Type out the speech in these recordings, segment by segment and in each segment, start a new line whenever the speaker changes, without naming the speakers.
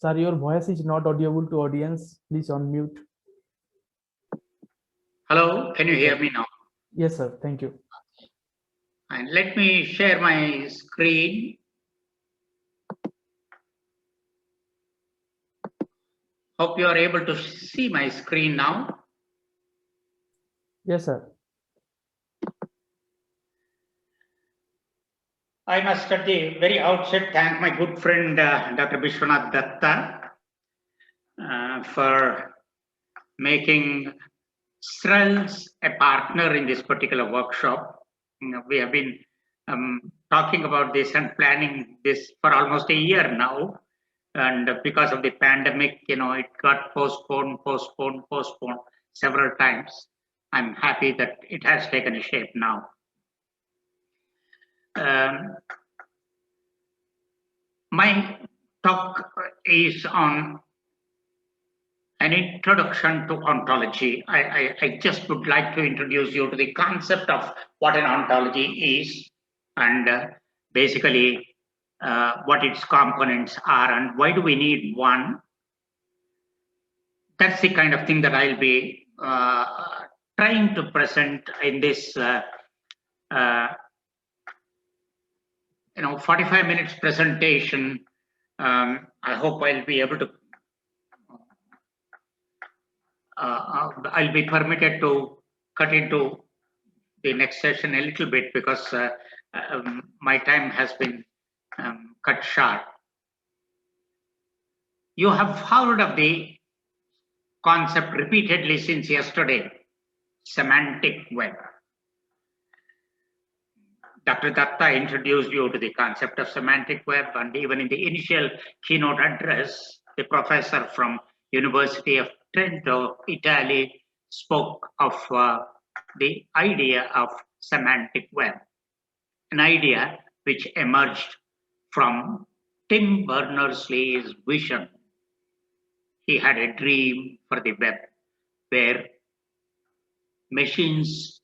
Sir, your voice is not audible to audience. Please unmute.
Hello, can you hear me now?
Yes, sir. Thank you.
And let me share my screen. Hope you are able to see my screen now.
Yes, sir.
I must at the very outset thank my good friend Dr. Vishwanath Datta for making SRELS a partner in this particular workshop. We have been talking about this and planning this for almost a year now. And because of the pandemic, it got postponed several times. I'm happy that it has taken a shape now. My talk is on an introduction to ontology. I just would like to introduce you to the concept of what an ontology is and basically what its components are and why do we need one. That's the kind of thing that I'll be trying to present in this 45 minutes presentation. I hope I'll be able to I'll be permitted to cut into the next session a little bit because my time has been cut short. You have heard of the concept repeatedly since yesterday, semantic web. Dr. Datta introduced you to the concept of semantic web, and even in the initial keynote address, the professor from University of Trento, Italy, spoke of the idea of semantic web, an idea which emerged from Tim Berners-Lee's vision. He had a dream for the web where machines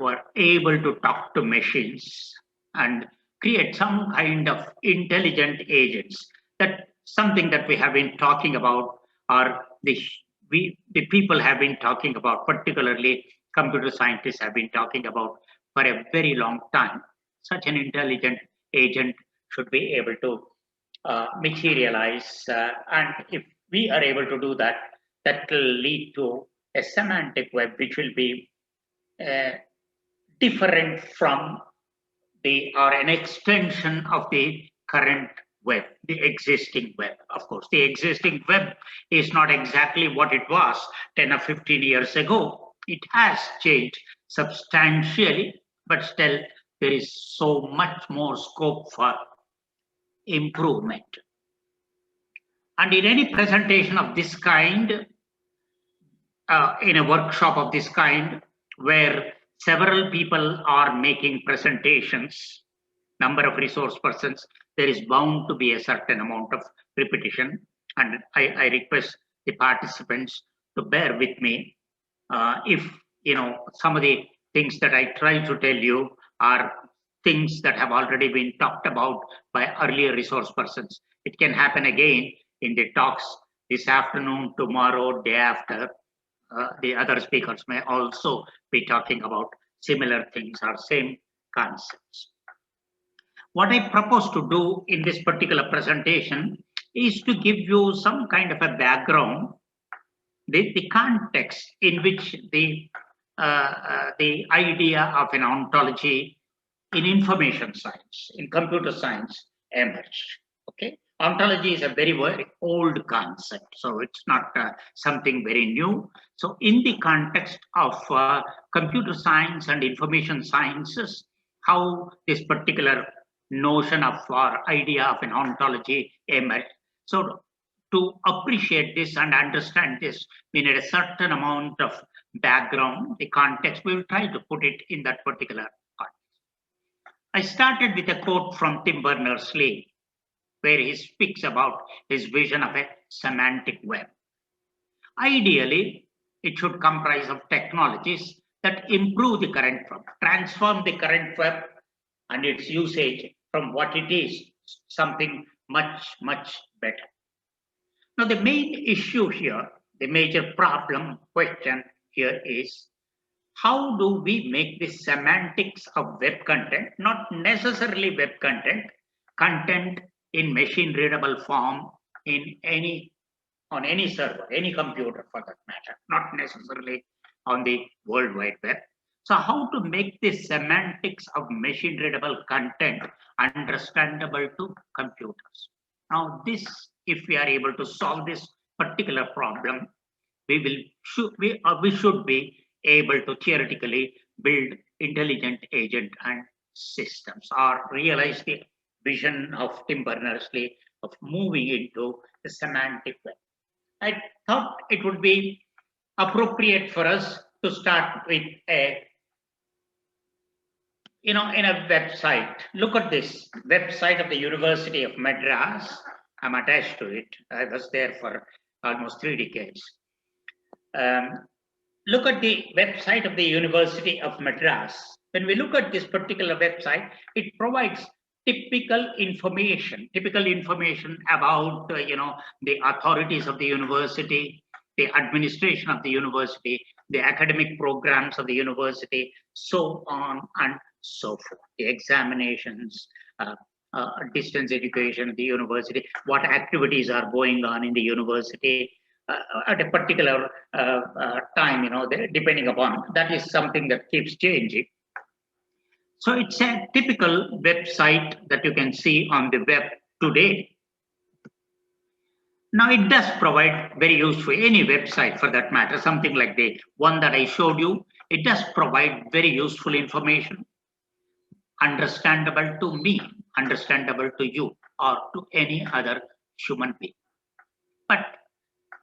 were able to talk to machines and create some kind of intelligent agents. That's something that we have been talking about, or the people have been talking about, particularly computer scientists have been talking about for a very long time. Such an intelligent agent should be able to materialize, and if we are able to do that, that will lead to a semantic web which will be different from or an extension of the current web, the existing web. Of course, the existing web is not exactly what it was 10 or 15 years ago. It has changed substantially, but still there is so much more scope for improvement. And in any presentation of this kind, in a workshop of this kind, where several people are making presentations, number of resource persons, there is bound to be a certain amount of repetition. And I request the participants to bear with me. If some of the things that I try to tell you are things that have already been talked about by earlier resource persons, it can happen again in the talks this afternoon, tomorrow, day after. The other speakers may also be talking about similar things or same concepts. What I propose to do in this particular presentation is to give you some kind of a background, the context in which the idea of an ontology in information science, in computer science emerged. Okay, ontology is a very, very old concept, so it's not something very new. So in the context of computer science and information sciences, how this particular notion of or idea of an ontology emerged. So to appreciate this and understand this, we need a certain amount of background, the context. We will try to put it in that particular context. I started with a quote from Tim Berners-Lee, where he speaks about his vision of a semantic web. Ideally, it should comprise of technologies that improve the current web, transform the current web and its usage from what it is, something much, much better. Now, the main issue here, the major problem question here is, how do we make the semantics of web content, not necessarily web content, content in machine readable form on any server, any computer for that matter, not necessarily on the World Wide Web. So how to make the semantics of machine readable content understandable to computers? Now this, if we are able to solve this particular problem, we should be able to theoretically build intelligent agent and systems, or realize the vision of Tim Berners-Lee of moving into the semantic web. I thought it would be appropriate for us to start with in a website. Look at this website of the University of Madras. I'm attached to it. I was there for almost 3 decades. Look at the website of the University of Madras. When we look at this particular website, it provides typical information about the authorities of the university, the administration of the university, the academic programs of the university, so on and so forth. The examinations, distance education at the university, what activities are going on in the university at a particular time, depending upon, that is something that keeps changing. So it's a typical website that you can see on the web today. Now it does provide very useful, any website for that matter, something like the one that I showed you, it does provide very useful information, understandable to me, understandable to you, or to any other human being. But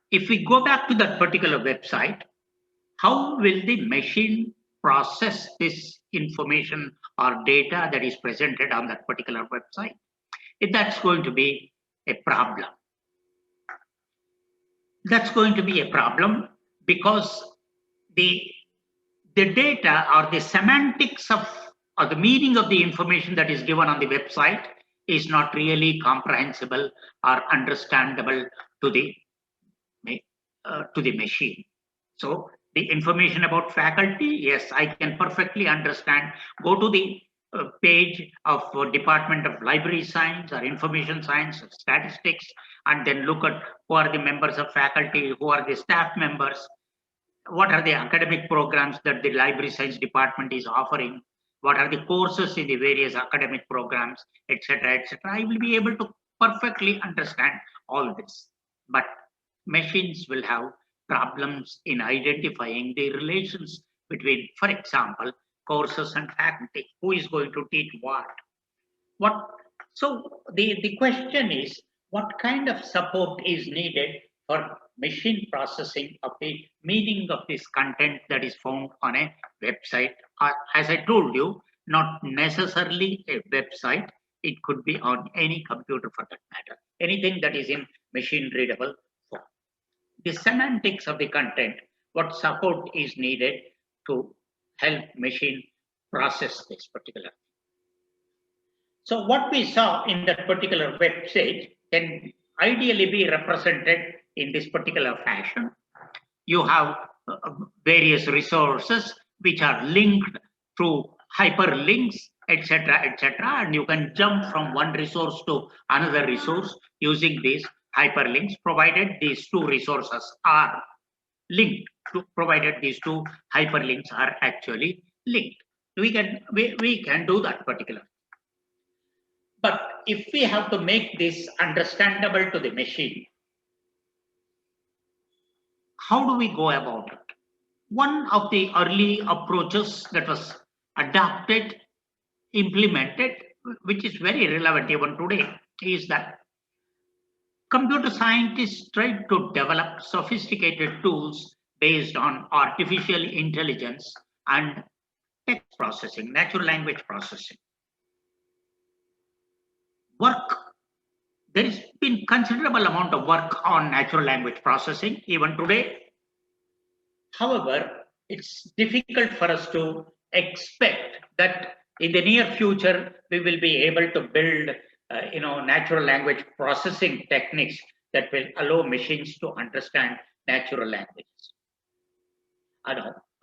if we go back to that particular website, how will the machine process this information or data that is presented on that particular website? That's going to be a problem. That's going to be a problem because the data or the semantics of, or the meaning of the information that is given on the website is not really comprehensible or understandable to the machine. So the information about faculty, yes, I can perfectly understand. Go to the page of Department of Library Science or Information Science or Statistics, and then look at who are the members of faculty, who are the staff members, what are the academic programs that the Library Science Department is offering, what are the courses in the various academic programs, etc., etc. I will be able to perfectly understand all this. But machines will have problems in identifying the relations between, for example, courses and faculty. Who is going to teach what? So the question is, what kind of support is needed for machine processing of the meaning of this content that is found on a website? As I told you, not necessarily a website. It could be on any computer for that matter. Anything that is in machine readable form. The semantics of the content, what support is needed to help machine process this particular thing. So what we saw in that particular website can ideally be represented in this particular fashion. You have various resources which are linked through hyperlinks, etc., etc., and you can jump from one resource to another resource using these hyperlinks, provided these two resources are linked, provided these two hyperlinks are actually linked. We can do that particular. But if we have to make this understandable to the machine, how do we go about it? One of the early approaches that was adopted, implemented, which is very relevant even today, is that computer scientists tried to develop sophisticated tools based on artificial intelligence and text processing, natural language processing. There has been considerable amount of work on natural language processing even today. However, it's difficult for us to expect that in the near future we will be able to build natural language processing techniques that will allow machines to understand natural languages.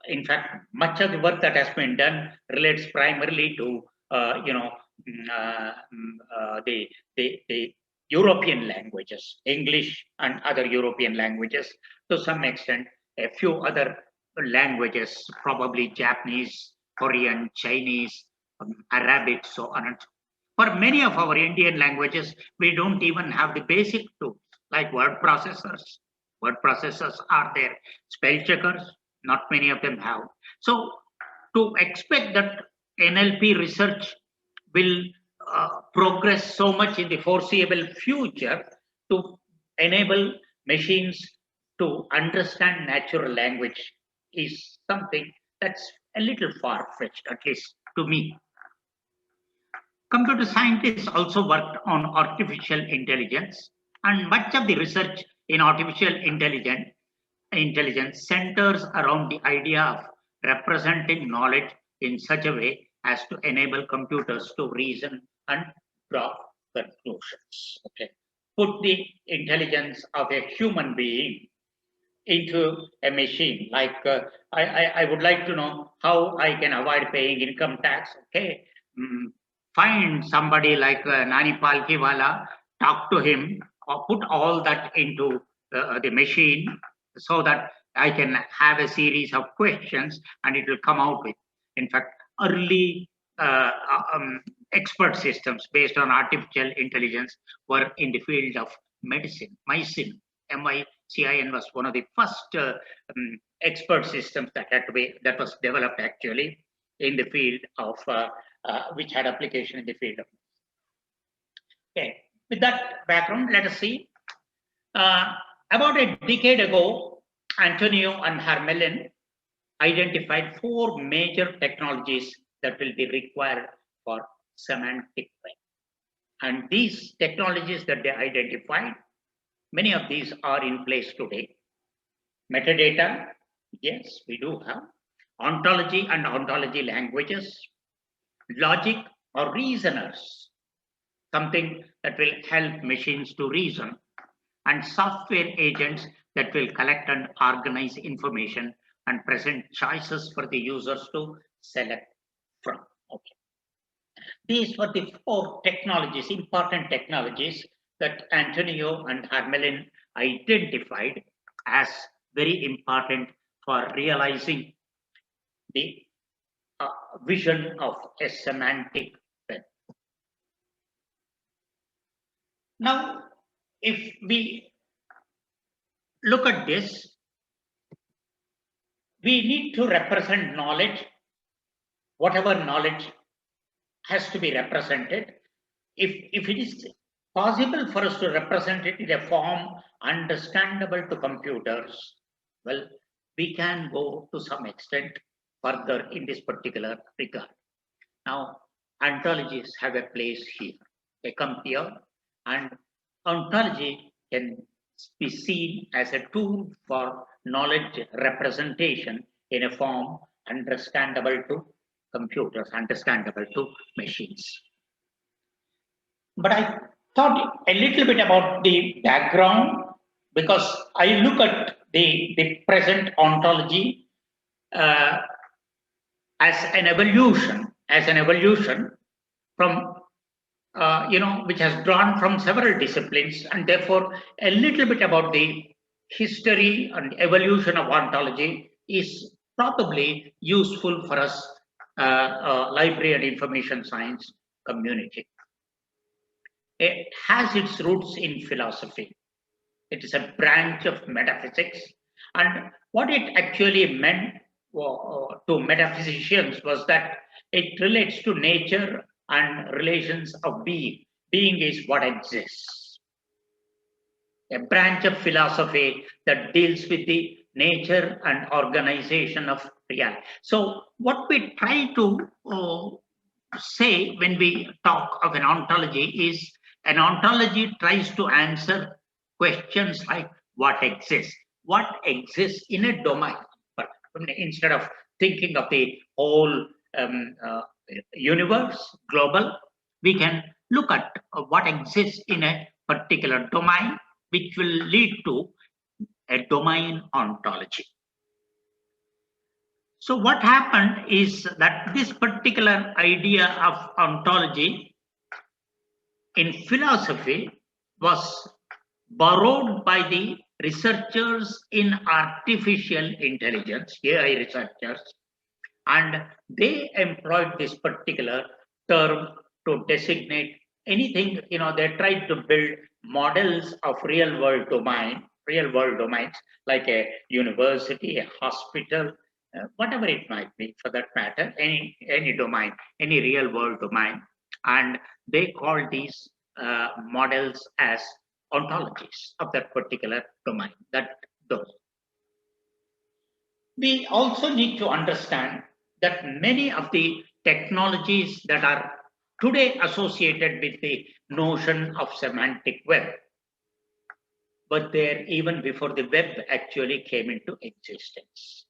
In fact, much of the work that has been done relates primarily to the European languages, English and other European languages, to some extent, a few other languages, probably Japanese, Korean, Chinese, Arabic, so on and so on. For many of our Indian languages, we don't even have the basic tools like word processors. Word processors are there. Spell checkers, not many of them have. So to expect that NLP research will progress so much in the foreseeable future to enable machines to understand natural language is something that's a little far-fetched, at least to me. Computer scientists also worked on artificial intelligence, and much of the research in artificial intelligence centers around the idea of representing knowledge in such a way as to enable computers to reason and draw conclusions. Okay. Put the intelligence of a human being into a machine. Like I would like to know how I can avoid paying income tax. Okay. Find somebody like Nani Palkiwala, talk to him, or put all that into the machine so that I can have a series of questions and it will come out with. In fact, early expert systems based on artificial intelligence were in the field of medicine. MyCin, MyCin was one of the first expert systems that was developed actually in the field of which had application in the field of. Okay, with that background, let us see. About a decade ago, Antonio and Hermelin identified 4 major technologies that will be required for semantic web. And these technologies that they identified, many of these are in place today. Metadata, yes, we do have. Ontology and ontology languages. Logic or reasoners, something that will help machines to reason. And software agents that will collect and organize information and present choices for the users to select from. Okay. These were the 4 technologies, important technologies that Antonio and Hermelin identified as very important for realizing the vision of a semantic web. Now, if we look at this, we need to represent knowledge. Whatever knowledge has to be represented. If it is possible for us to represent it in a form understandable to computers, well, we can go to some extent further in this particular regard. Now, ontologies have a place here. They come here, and ontology can be seen as a tool for knowledge representation in a form understandable to computers, understandable to machines. But I thought a little bit about the background, because I look at the present ontology as an evolution from which has drawn from several disciplines, and therefore a little bit about the history and evolution of ontology is probably useful for us library and information science community. It has its roots in philosophy. It is a branch of metaphysics, and what it actually meant to metaphysicians was that it relates to nature and relations of being. Being is what exists. A branch of philosophy that deals with the nature and organization of reality. So what we try to say when we talk of an ontology is an ontology tries to answer questions like what exists in a domain. But instead of thinking of the whole universe, global, we can look at what exists in a particular domain which will lead to a domain ontology. So what happened is that this particular idea of ontology in philosophy was borrowed by the researchers in artificial intelligence, AI researchers, and they employed this particular term to designate anything. They tried to build models of real world domains like a university, a hospital, whatever it might be for that matter, any domain, any real world domain, and they call these models as ontologies of that particular domain. We also need to understand that many of the technologies that are today associated with the notion of semantic web were there even before the web actually came into existence.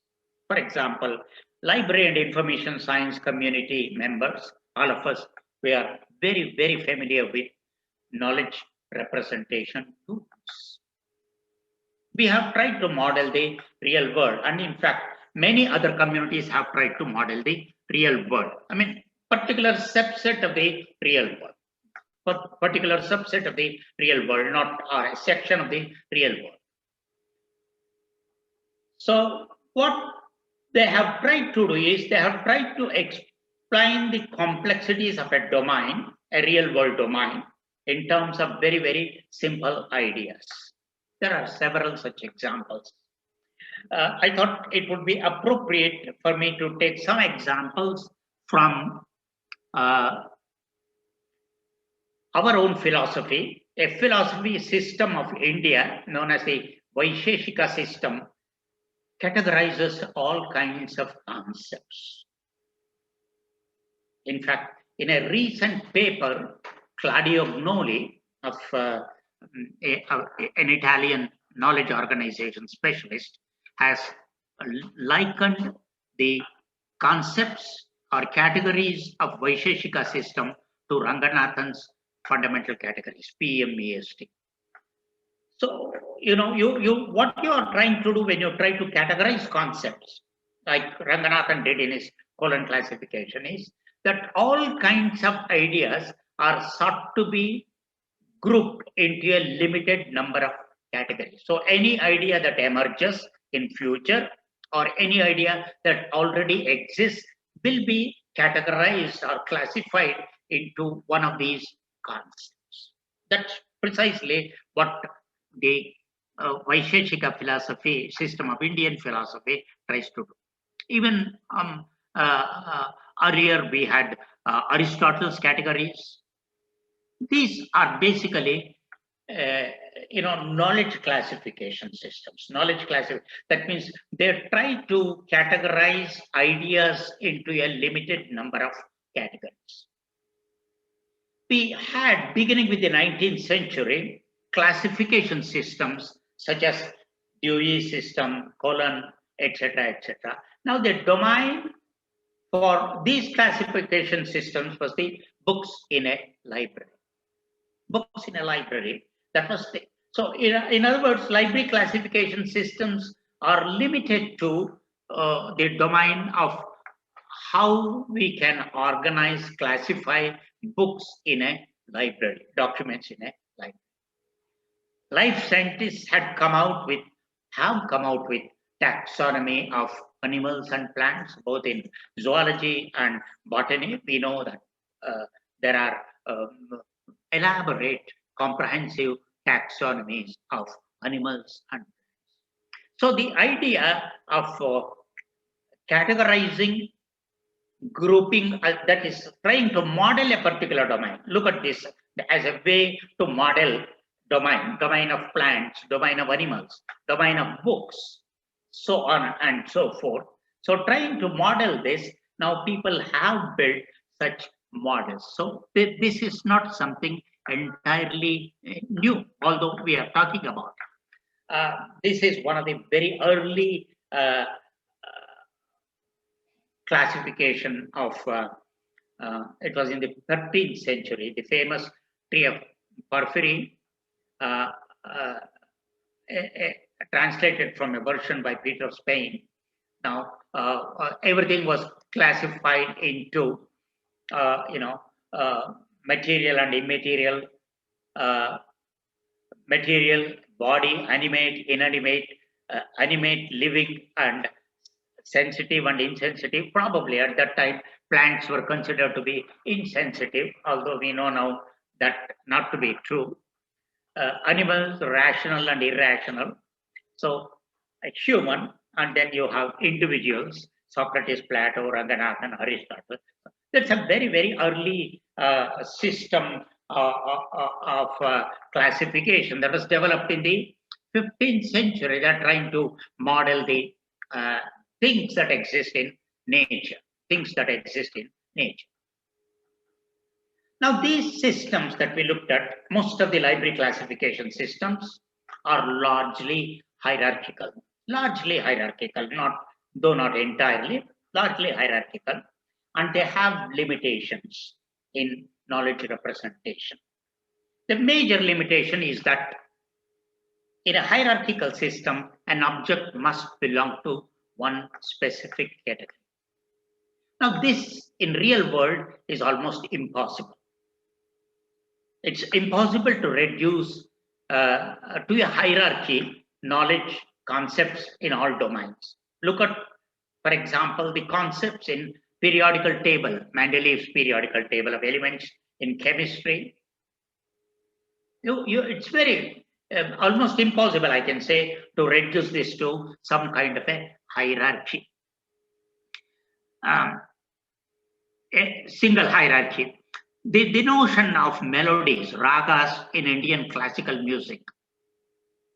For example, library and information science community members, all of us, we are very, very familiar with knowledge representation tools. We have tried to model the real world, and in fact, many other communities have tried to model the real world. I mean, particular subset of the real world, particular subset of the real world, not a section of the real world. So what they have tried to do is they have tried to explain the complexities of a domain, a real world domain, in terms of very, very simple ideas. There are several such examples. I thought it would be appropriate for me to take some examples from our own philosophy, a philosophy system of India known as the Vaisheshika system, categorizes all kinds of concepts. In fact, in a recent paper, Claudio Gnoli, of an Italian knowledge organization specialist, has likened the concepts or categories of Vaisheshika system to Ranganathan's fundamental categories, PMEST. So, what you are trying to do when you try to categorize concepts, like Ranganathan did in his colon classification, is that all kinds of ideas are sought to be grouped into a limited number of categories. So any idea that emerges in future or any idea that already exists will be categorized or classified into one of these concepts. That's precisely what the Vaisheshika philosophy, system of Indian philosophy, tries to do. Even earlier we had Aristotle's categories. These are basically knowledge classification systems. That means they try to categorize ideas into a limited number of categories. We had, beginning with the 19th century, classification systems such as Dewey system, colon, etc., etc. Now the domain for these classification systems was the books in a library. Books in a library, that was the, so in other words, library classification systems are limited to the domain of how we can organize, classify books in a library, documents in a library. Life scientists have come out with taxonomy of animals and plants, both in zoology and botany. We know that there are elaborate, comprehensive taxonomies of animals and plants. So the idea of categorizing, grouping, that is trying to model a particular domain. Look at this as a way to model domain of plants, domain of animals, domain of books, so on and so forth. So trying to model this, now people have built such models. So this is not something entirely new, although we are talking about it. This is one of the very early classification of, it was in the 13th century, the famous tree of Porphyry, translated from a version by Peter Spain. Now, everything was classified into, material and immaterial, material, body, animate, inanimate, animate, living, and sensitive and insensitive. Probably at that time, plants were considered to be insensitive, although we know now that not to be true. Animals, rational and irrational. So, a human, and then you have individuals, Socrates, Plato, Ranganathan, Aristotle. That's a very, very early system of classification that was developed in the 15th century. They're trying to model the things that exist in nature, things that exist in nature. Now, these systems that we looked at, most of the library classification systems are largely hierarchical, not, though not entirely, largely hierarchical, and they have limitations in knowledge representation. The major limitation is that in a hierarchical system, an object must belong to one specific category. Now, this in real world is almost impossible. It's impossible to reduce to a hierarchy knowledge concepts in all domains. Look at, for example, the concepts in periodical table, Mendeleev's periodical table of elements in chemistry. It's very almost impossible, I can say, to reduce this to some kind of a hierarchy, a single hierarchy. The notion of melodies, ragas in Indian classical music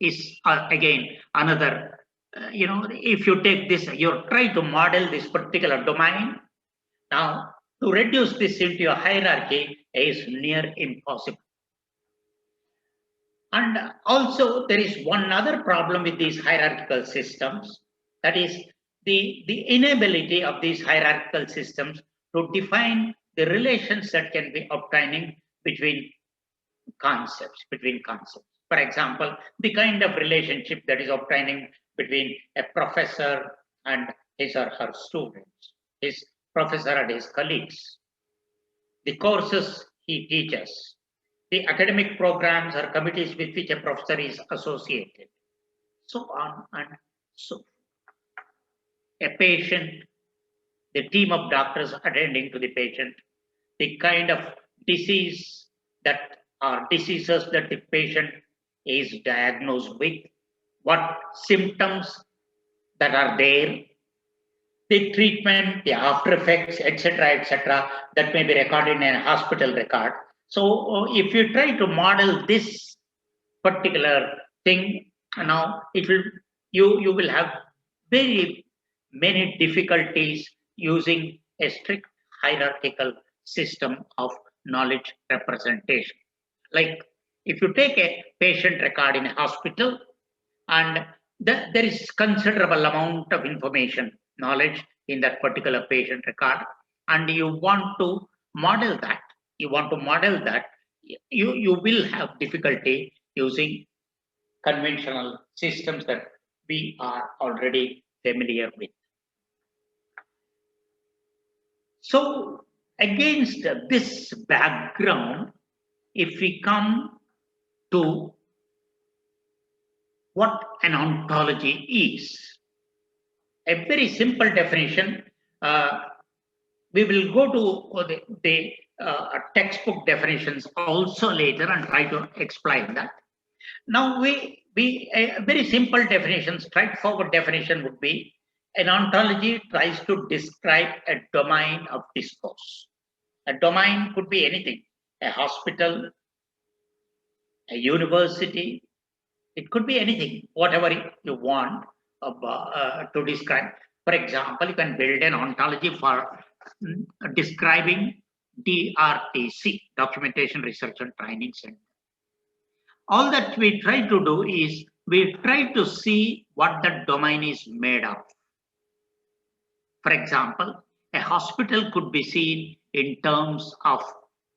is again another, if you take this, you're trying to model this particular domain. Now, to reduce this into a hierarchy is near impossible. And also, there is one other problem with these hierarchical systems, that is the inability of these hierarchical systems to define the relations that can be obtaining between concepts. For example, the kind of relationship that is obtaining between a professor and his or her students, his professor and his colleagues, the courses he teaches, the academic programs or committees with which a professor is associated, so on and so forth. A patient, the team of doctors attending to the patient, the kind of disease that are diseases that the patient is diagnosed with, what symptoms that are there, the treatment, the after effects, etc., that may be recorded in a hospital record. So if you try to model this particular thing, now you will have very many difficulties using a strict hierarchical system of knowledge representation. Like if you take a patient record in a hospital and there is considerable amount of information, knowledge in that particular patient record, and you want to model that, you will have difficulty using conventional systems that we are already familiar with. So against this background, if we come to what an ontology is, a very simple definition, we will go to the textbook definitions also later and try to explain that. Now a very simple definition, straightforward definition would be, an ontology tries to describe a domain of discourse. A domain could be anything, a hospital, a university, it could be anything, whatever you want to describe. For example, you can build an ontology for describing DRTC, Documentation Research and Training Center. All that we try to do is we try to see what that domain is made of. For example, a hospital could be seen in terms of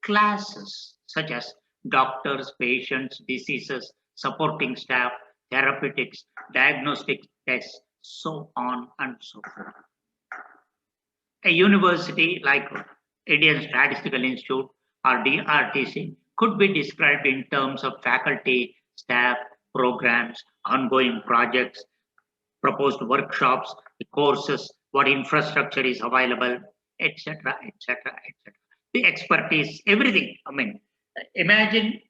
classes such as doctors, patients, diseases, supporting staff, therapeutics, diagnostic tests, so on and so forth. A university like Indian Statistical Institute or DRTC could be described in terms of faculty, staff, programs, ongoing projects, proposed workshops, courses, what infrastructure is available, etc., etc., etc. The expertise, everything. I mean, imagine,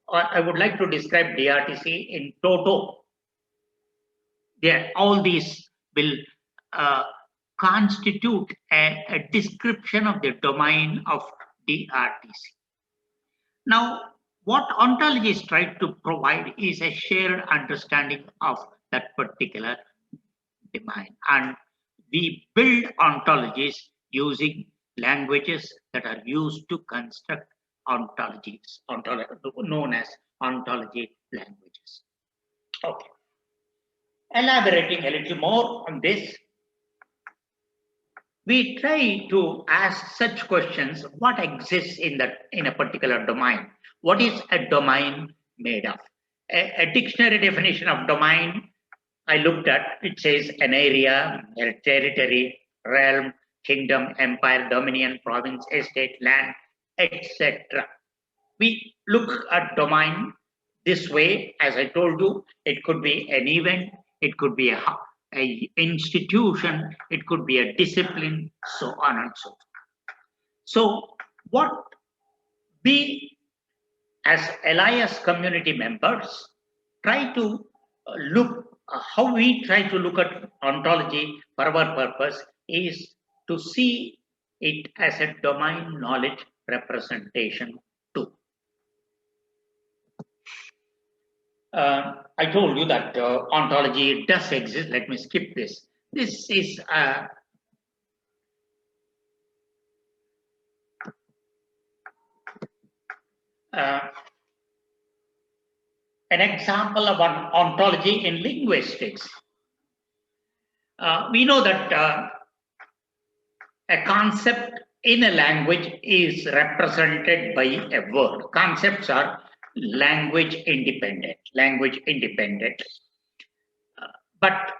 I would like to describe DRTC in toto. Yeah, all these will constitute a description of the domain of DRTC. Now, what ontologies try to provide is a shared understanding of that particular domain, and we build ontologies using languages that are used to construct ontologies, known as ontology languages. Okay. Elaborating a little more on this, we try to ask such questions: what exists in a particular domain? What is a domain made of? A dictionary definition of domain I looked at, it says an area, a territory, realm, kingdom, empire, dominion, province, estate, land, etc. We look at domain this way. As I told you, it could be an event, it could be a institution, it could be a discipline, so on and so forth. So what we as LIS community members try to look, how we try to look at ontology for our purpose is to see it as a domain knowledge representation too. I told you that ontology does exist. Let me skip this. This is an example of an ontology in linguistics. We know that a concept in a language is represented by a word. Concepts are language independent. But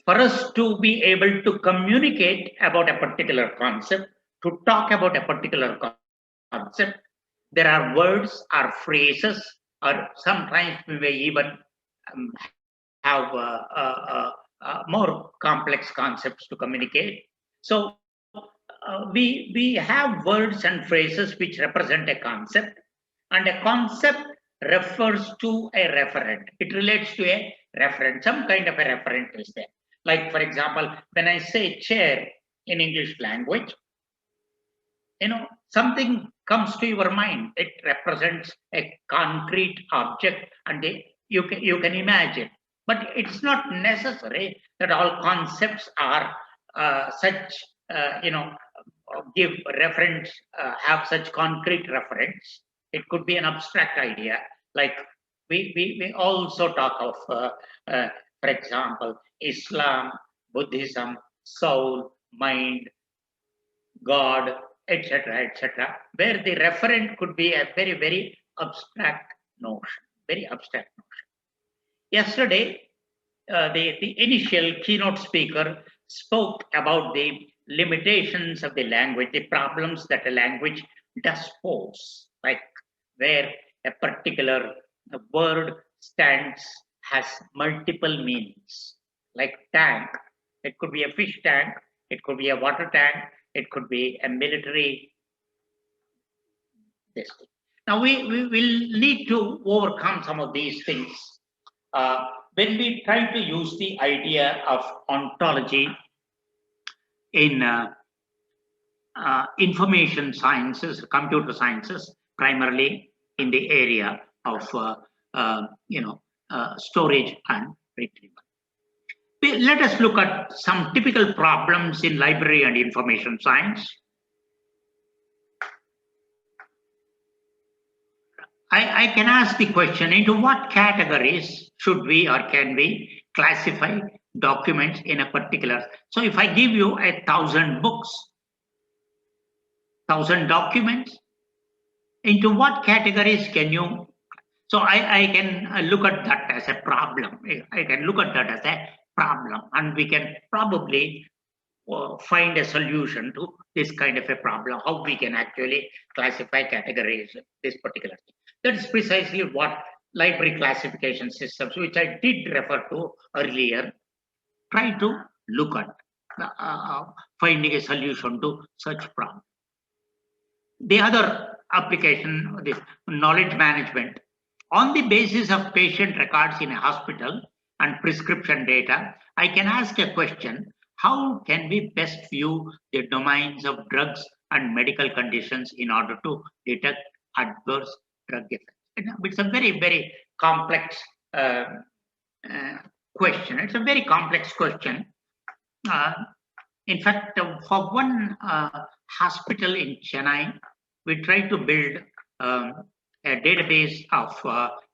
for us to be able to communicate about a particular concept, to talk about a particular concept, there are words or phrases, or sometimes we may even have more complex concepts to communicate. So we have words and phrases which represent a concept, and a concept refers to a referent. It relates to a referent. Some kind of a referent is there. Like, for example, when I say chair in English language, something comes to your mind. It represents a concrete object, and you can imagine. But it's not necessary that all concepts are such, give reference, have such concrete reference. It could be an abstract idea. Like we also talk of, for example, Islam, Buddhism, soul, mind, God, etc., etc., where the referent could be a very, very abstract notion, Yesterday, the initial keynote speaker spoke about the limitations of the language, the problems that a language does pose, like where a particular word has multiple meanings, like tank. It could be a fish tank, it could be a water tank, it could be a military. Now we will need to overcome some of these things when we try to use the idea of ontology in information sciences, computer sciences, primarily in the area of storage and retrieval. Let us look at some typical problems in library and information science. I can ask the question, into what categories should we or can we classify documents in a particular? So if I give you 1,000 books, 1,000 documents, into what categories can you? So I can look at that as a problem. I can look at that as a problem, and we can probably find a solution to this kind of a problem, how we can actually classify, categorize this particular thing. That is precisely what library classification systems, which I did refer to earlier, try to look at finding a solution to such problem. The other application, this knowledge management, on the basis of patient records in a hospital and prescription data, I can ask a question: how can we best view the domains of drugs and medical conditions in order to detect adverse drug effects? It's a very, very complex question. It's a very complex question. In fact, for one hospital in Chennai, we tried to build a database of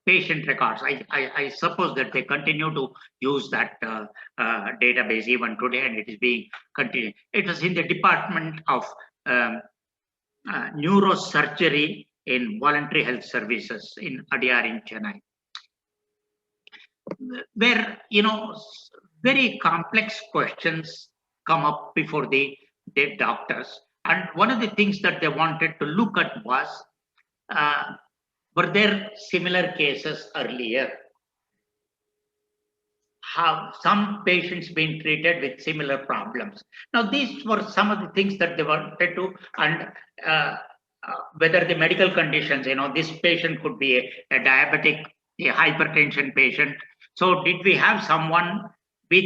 patient records. I suppose that they continue to use that database even today, and it is being continued. It was in the Department of Neurosurgery in Voluntary Health Services in Adyar in Chennai, where, you know, very complex questions come up before the doctors. And one of the things that they wanted to look at was, were there similar cases earlier? Have some patients been treated with similar problems? Now, these were some of the things that they wanted to, and whether the medical conditions, you know, this patient could be a diabetic, a hypertension patient. So did we have someone with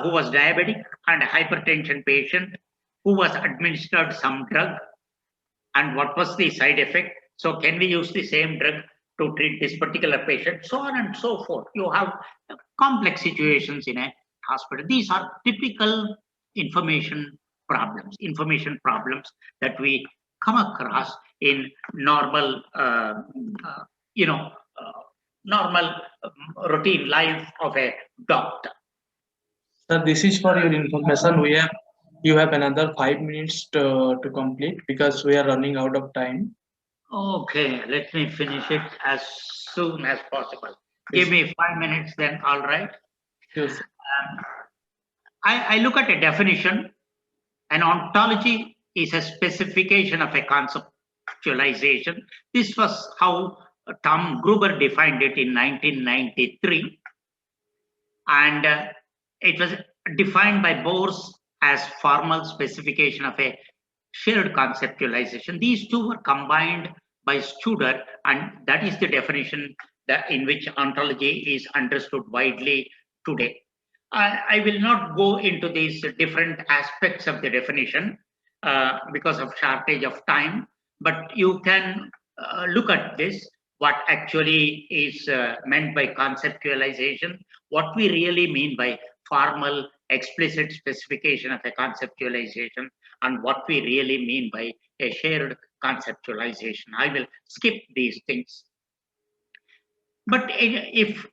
who was diabetic and a hypertension patient who was administered some drug, and what was the side effect? So can we use the same drug to treat this particular patient? So on and so forth. You have complex situations in a hospital. These are typical information problems that we come across in normal, normal routine life of a doctor.
Sir, this is for your information. You have another 5 minutes to complete, because we are running out of time.
Okay, let me finish it as soon as possible. Give me 5 minutes then, all right?
Yes.
I look at a definition. An ontology is a specification of a conceptualization. This was how Tom Gruber defined it in 1993. And it was defined by Bose as formal specification of a shared conceptualization. These two were combined by Studer, and that is the definition in which ontology is understood widely today. I will not go into these different aspects of the definition because of shortage of time, but you can look at this, what actually is meant by conceptualization, what we really mean by formal explicit specification of a conceptualization, and what we really mean by a shared conceptualization. I will skip these things. But if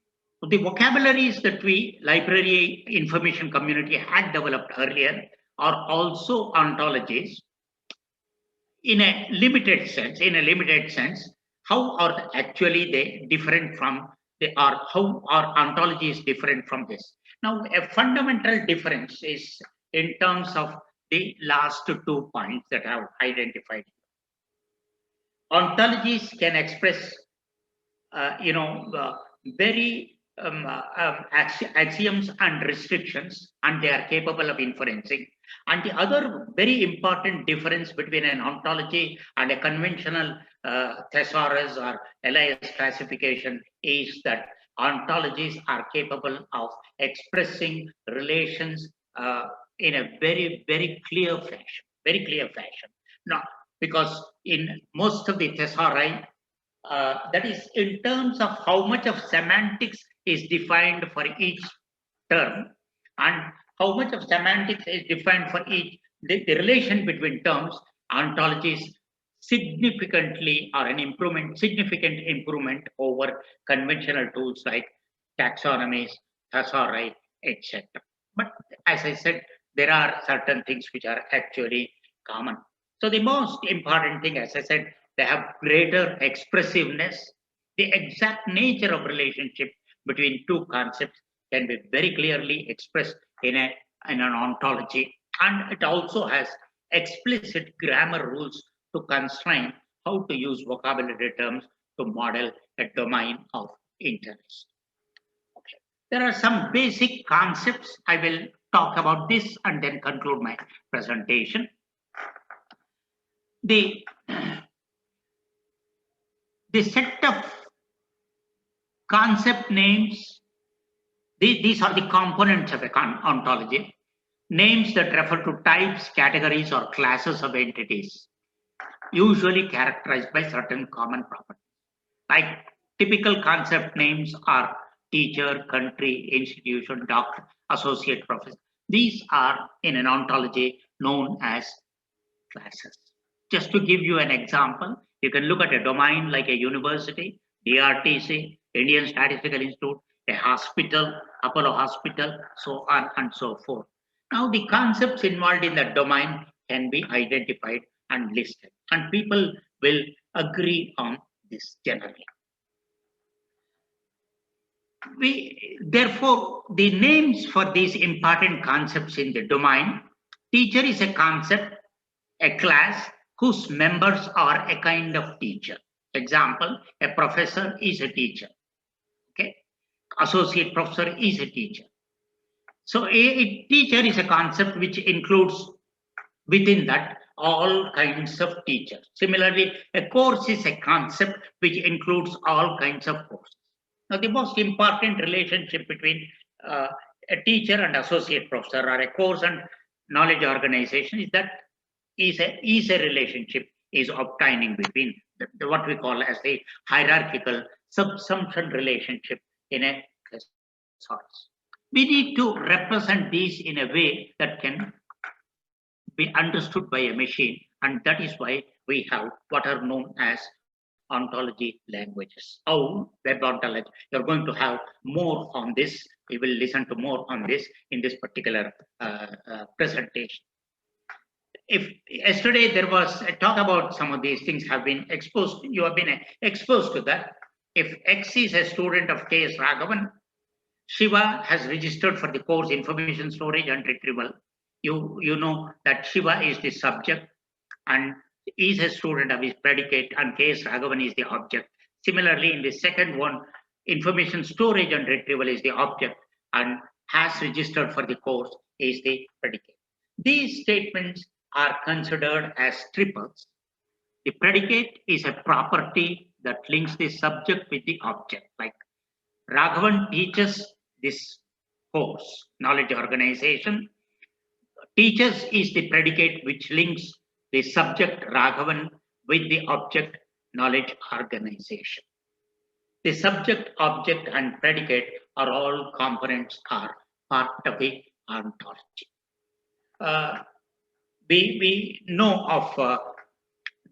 the vocabularies that we library information community had developed earlier are also ontologies in a limited sense, how are actually they different from how are ontologies different from this? Now, a fundamental difference is in terms of the last 2 points that I have identified. Ontologies can express, very axioms and restrictions, and they are capable of inferencing. And the other very important difference between an ontology and a conventional thesaurus or LIS classification is that ontologies are capable of expressing relations in a very, very clear fashion. Now, because in most of the thesauri, that is in terms of how much of semantics is defined for each term, and how much of semantics is defined for each, the relation between terms, ontologies significantly are significant improvement over conventional tools like taxonomies, thesauri, etc. But as I said, there are certain things which are actually common. So the most important thing, as I said, they have greater expressiveness, The exact nature of relationship between two concepts can be very clearly expressed in an ontology, and it also has explicit grammar rules to constrain how to use vocabulary terms to model a domain of interest. Okay. There are some basic concepts. I will talk about this and then conclude my presentation. The set of concept names, these are the components of a ontology. Names that refer to types, categories, or classes of entities, usually characterized by certain common properties. Like typical concept names are teacher, country, institution, doctor, associate professor. These are in an ontology known as classes. Just to give you an example, you can look at a domain like a university, DRTC, Indian Statistical Institute, a hospital, Apollo Hospital, so on and so forth. Now, the concepts involved in that domain can be identified and listed, and people will agree on this generally. Therefore, the names for these important concepts in the domain: teacher is a concept, a class whose members are a kind of teacher. Example, a professor is a teacher. Okay, associate professor is a teacher. So a teacher is a concept which includes within that all kinds of teachers. Similarly, a course is a concept which includes all kinds of courses. Now, the most important relationship between a teacher and associate professor, or a course and knowledge organization, is that is a relationship is obtaining between what we call as the hierarchical subsumption relationship in a sorts. We need to represent these in a way that can be understood by a machine, and that is why we have what are known as ontology languages. How web ontology, you're going to have more on this. We will listen to more on this in this particular presentation. If yesterday there was a talk about some of these things have been exposed, you have been exposed to that. If X is a student of K.S. Raghavan, Shiva has registered for the course Information Storage and Retrieval. You know that Shiva is the subject and is a student of his predicate, and K.S. Raghavan is the object. Similarly, in the second one, Information Storage and Retrieval is the object, and has registered for the course is the predicate. These statements are considered as triples. The predicate is a property that links the subject with the object. Like Raghavan teaches this course, knowledge organization. Teaches is the predicate which links the subject Raghavan with the object knowledge organization. The subject, object, and predicate are all components, are part of the ontology. We know of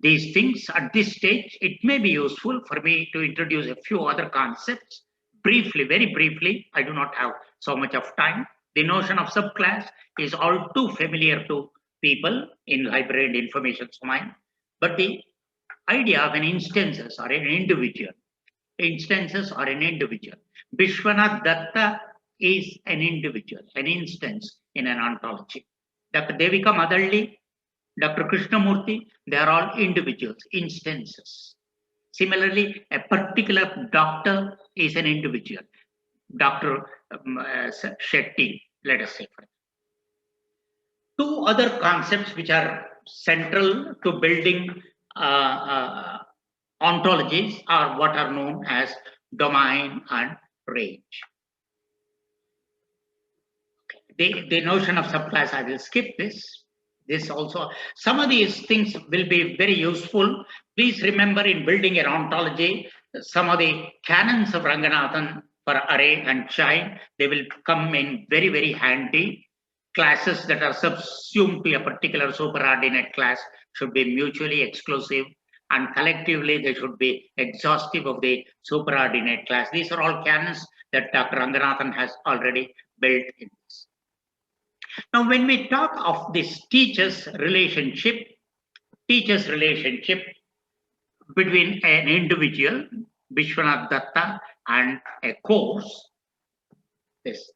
these things at this stage. It may be useful for me to introduce a few other concepts briefly, very briefly. I do not have so much of time. The notion of subclass is all too familiar to people in library and information domain, but the idea of an instances or an individual, Vishwanath Datta is an individual, an instance in an ontology. Dr. Devika Madalli, Dr. Krishnamurthy, they are all individuals, instances. Similarly, a particular doctor is an individual. Dr. Shetty, let us say. Two other concepts which are central to building ontologies are what are known as domain and range. The notion of subclass, I will skip this. This also, some of these things will be very useful. Please remember, in building an ontology, some of the canons of Ranganathan for array and chain, they will come in very, very handy. Classes that are subsumed to a particular superordinate class should be mutually exclusive, and collectively they should be exhaustive of the superordinate class. These are all canons that Dr. Ranganathan has already built in this. Now, when we talk of this teacher's relationship between an individual, Vishwanath Datta, and a course. This.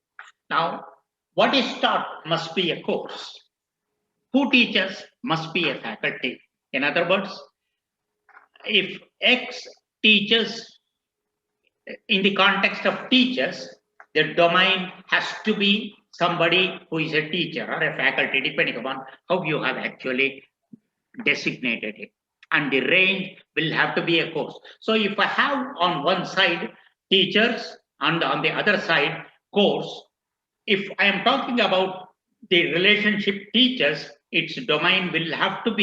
Now, what is taught must be a course. Who teaches must be a faculty. In other words, if X teaches, in the context of teachers, the domain has to be somebody who is a teacher or a faculty, depending upon how you have actually designated it. And the range will have to be a course. So if I have on one side teachers and on the other side course, if I am talking about the relationship teachers, its domain will have to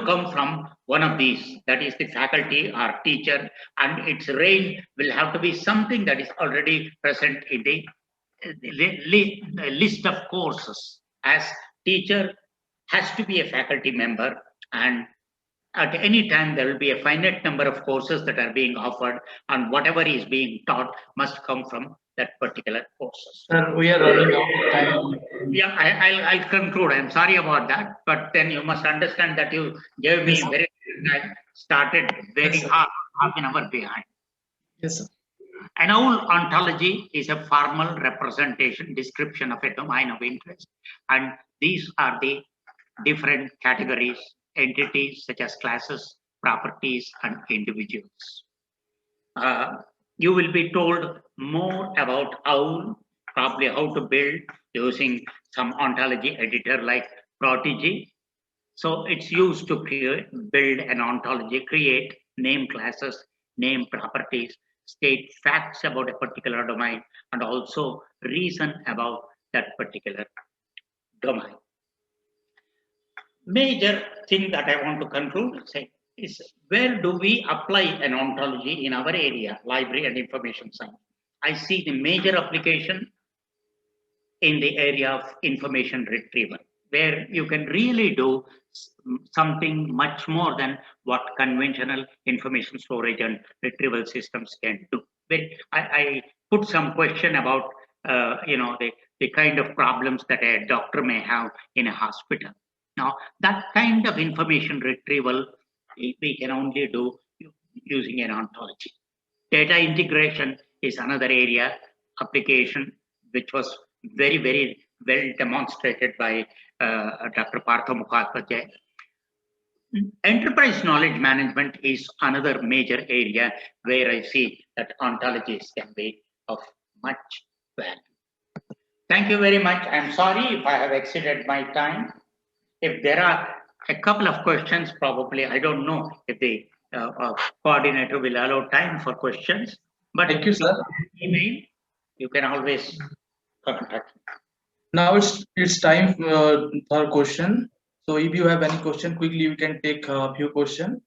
come from one of these, that is the faculty or teacher, and its range will have to be something that is already present in the list of courses, as teacher has to be a faculty member, and at any time there will be a finite number of courses that are being offered, and whatever is being taught must come from that particular courses.
Sir, we are running out of time.
Yeah, I'll conclude. I'm sorry about that, but then you must understand that you gave me
Yes,
very, I started very
Yes, sir.
half an hour behind.
Yes, sir.
An owl ontology is a formal representation, description of a domain of interest, and these are the different categories, entities such as classes, properties, and individuals. You will be told more about OWL, probably how to build using some ontology editor like Prodigy. So it's used to build an ontology, create name classes, name properties, state facts about a particular domain, and also reason about that particular domain. Major thing that I want to conclude is where do we apply an ontology in our area, library and information science? I see the major application in the area of information retrieval, where you can really do something much more than what conventional information storage and retrieval systems can do. I put some question about the kind of problems that a doctor may have in a hospital. Now, that kind of information retrieval we can only do using an ontology. Data integration is another area application which was very, very well demonstrated by Dr. Partha Mukhopadhyay. Enterprise knowledge management is another major area where I see that ontologies can be of much value. Thank you very much. I'm sorry if I have exceeded my time. If there are a couple of questions, probably, I don't know if the coordinator will allow time for questions. But
Thank you, sir.
Email, you can always contact me.
Now it's time for question. So if you have any question, quickly we can take a few questions.